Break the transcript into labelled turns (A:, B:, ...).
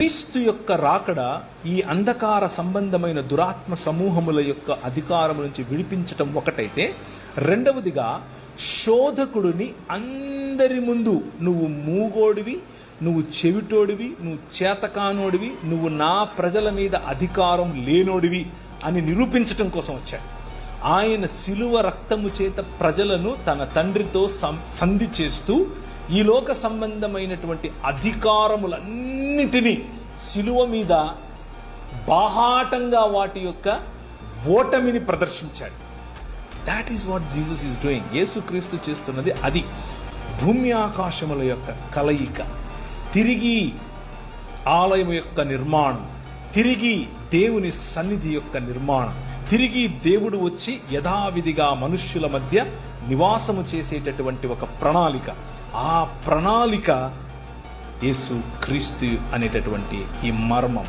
A: క్రీస్తు యొక్క రాకడ ఈ అంధకార సంబంధమైన దురాత్మ సమూహముల యొక్క అధికారం నుంచి విడిపించటం ఒకటైతే, రెండవదిగా శోధకుడిని అందరి ముందు నువ్వు మూగోడివి, నువ్వు చెవిటోడివి, నువ్వు చేతకానోడివి, నువ్వు నా ప్రజల మీద అధికారం లేనోడివి అని నిరూపించటం కోసం వచ్చాడు. ఆయన శిలువ రక్తము చేత ప్రజలను తన తండ్రితో సంధి చేస్తూ ఈ లోక సంబంధమైనటువంటి అధికారములన్నిటినీ శిలువ మీద బాహాటంగా వాటి యొక్క ఓటమిని ప్రదర్శించాడు. That is what Jesus is doing. యేసుక్రీస్తు చేస్తున్నది అది. భూమి ఆకాశముల యొక్క కలయిక, తిరిగి ఆలయం యొక్క నిర్మాణం, తిరిగి దేవుని సన్నిధి యొక్క నిర్మాణం, తిరిగి దేవుడు వచ్చి యథావిధిగా మనుష్యుల మధ్య నివాసము చేసేటటువంటి ఒక ప్రణాళిక. ఆ ప్రణాళిక యేసు క్రీస్తు అనేటటువంటి ఈ మర్మం.